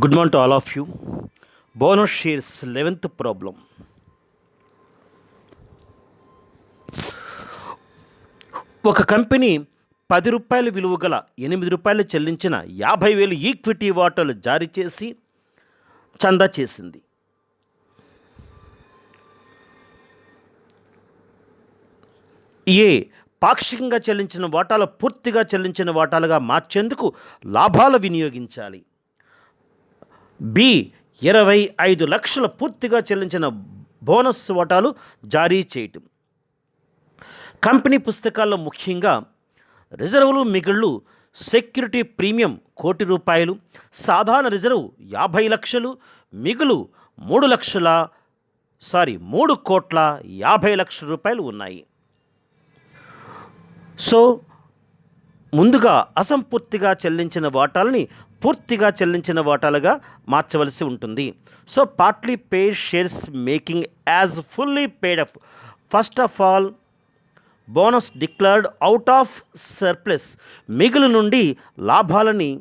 Good morning to all of you. Bonus shares 11th problem. ఒక company రూ. 10 విలువ గల రూ. 8 చెల్లించిన 50,000 ఈక్విటీ వాటాలు జారీ చేసి చందా చేసింది. ఏ పాక్షికంగా చెల్లించిన వాటాలు పూర్తిగా చెల్లించిన వాటాలుగా మార్చేందుకు లాభాలు వినియోగించాలి. బి 25 లక్షల పూర్తిగా చెల్లించిన బోనస్ వాటాలు జారీ చేయటం. కంపెనీ పుస్తకాల్లో ముఖ్యంగా రిజర్వులు మిగుళ్ళు సెక్యూరిటీ ప్రీమియం రూ. 1 కోటి, సాధారణ రిజర్వ్ 50 లక్షలు, మిగులు 3,50,00,000 ఉన్నాయి. సో ముందుగా అసంపూర్తిగా చెల్లించిన వాటాలని పూర్తిగా చెల్లించిన వాటాలుగా మార్చవలసి ఉంటుంది. So partly paid shares making as fully paid up. First of all bonus declared out of surplus. మిగులు నుండి లాభాలని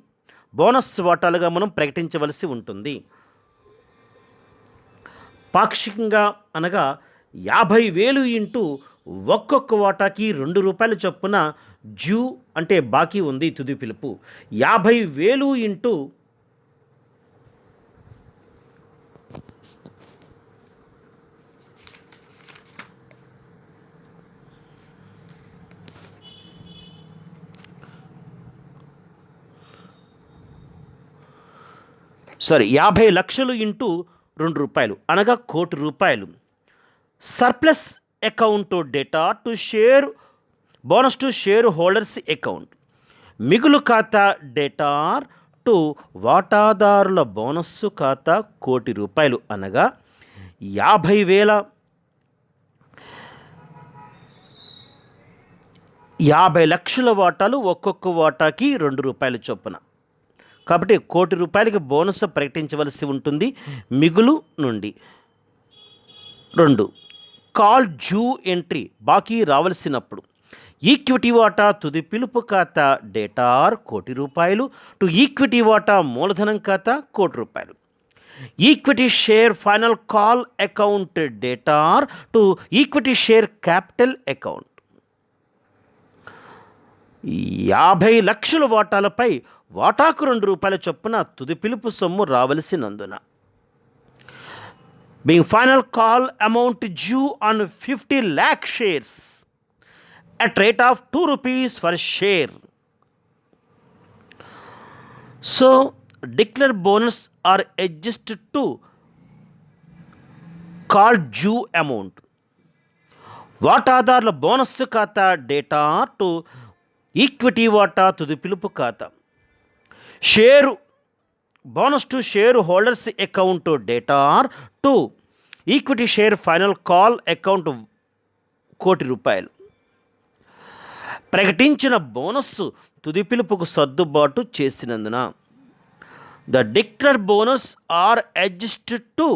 బోనస్ వాటాలుగా మనం ప్రకటించవలసి ఉంటుంది. పాక్షికంగా అనగా 50,000 ఇంటూ ఒక్కొక్క వాటాకి రూ. 2 చొప్పున డ్యూ అంటే బాకీ ఉంది తుది పిలుపు. 50,000 ఇంటూ సారీ 50 లక్షలు ఇంటూ రూ. 2 అనగా రూ. 1 కోటి. Surplus account data to share bonus to shareholders account. మిగులు ఖాతా డేటా టు వాటాదారుల బోనస్సు ఖాతా రూ. 1 కోటి అనగా 50 లక్షల వాటాలు ఒక్కొక్క వాటాకి రూ. 2 చొప్పున. కాబట్టి రూ. 1 కోటికి బోనస్ ప్రకటించవలసి ఉంటుంది మిగులు నుండి. 2 కాల్ డ్యూ ఎంట్రీ బాకీ రావలసినప్పుడు. ఈక్విటీ వాటా తుది పిలుపు ఖాతా డేటా రూ. 1 కోటి టు ఈక్విటీ వాటా మూలధనం ఖాతా రూ. 1 కోటి. Equity share final call account data to equity share capital account. 50 లక్షల వాటాలపై వాటాకు రూ. 2 చొప్పున తుది పిలుపు సొమ్ము రావలసినందున. being final call amount due on 50 lakh shares at rate of 2 rupees per share. So declare bonus are adjusted to call due amount. వాటాదారుల bonus ఖాతా data to equity వాటా తుది పిలుపు ఖాతా. Share bonus to shareholders account data to equity share final call account రూ. 1 కోటి. ప్రకటించిన bonus తుది పిలుపుకు సర్దుబాటు చేసినందున. The declare bonus are adjusted to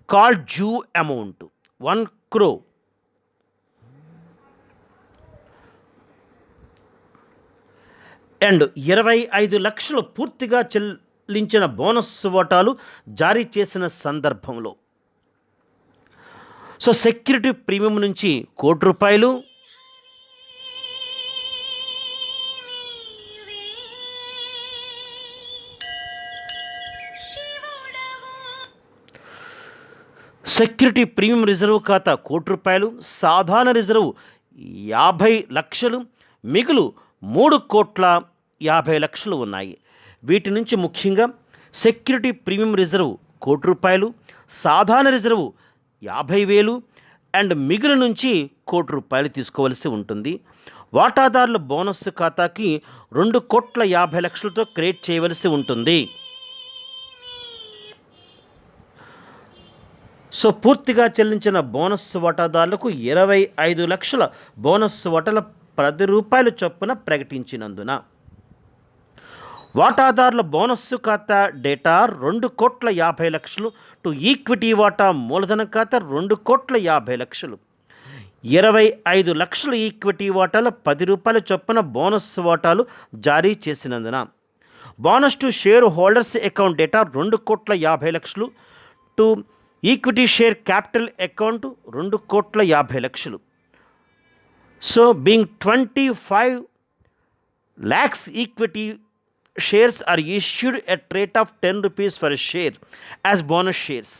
call due amount 1 crore. And 25 లక్షలు పూర్తిగా చెల్లించిన బోనస్ వాటాలు జారీ చేసిన సందర్భంలో. సో సెక్యూరిటీ ప్రీమియం నుంచి రూ. 1 కోటి, సెక్యూరిటీ ప్రీమియం రిజర్వ్ ఖాతా రూ. 1 కోటి, సాధారణ రిజర్వ్ 50 లక్షలు, మిగులు 3,50,00,000 ఉన్నాయి. వీటి నుంచి ముఖ్యంగా సెక్యూరిటీ ప్రీమియం రిజర్వ్ రూ. 1 కోటి, సాధారణ రిజర్వ్ 50,000 అండ్ మిగులు నుంచి రూ. 1 కోటి తీసుకోవలసి ఉంటుంది. వాటాదారుల బోనస్ ఖాతాకి 2,50,00,000తో క్రియేట్ చేయవలసి ఉంటుంది. సో పూర్తిగా చెల్లించిన బోనస్ వాటాదారులకు 25 లక్షల బోనస్ వాటాల రూ. 10 చొప్పున ప్రకటించినందున. వాటాదారుల బోనస్ ఖాతా డేటా 2,50,00,000 టు ఈక్విటీ వాటా మూలధన ఖాతా 2,50,00,000. 25 లక్షల ఈక్విటీ వాటాల రూ. 10 చొప్పున బోనస్ వాటాలు జారీ చేసినందున. Bonus to shareholders account data 2,50,00,000 to equity share capital account 2,50,00,000. So being 25 lakhs equity shares are issued at rate of 10 rupees per share as bonus shares.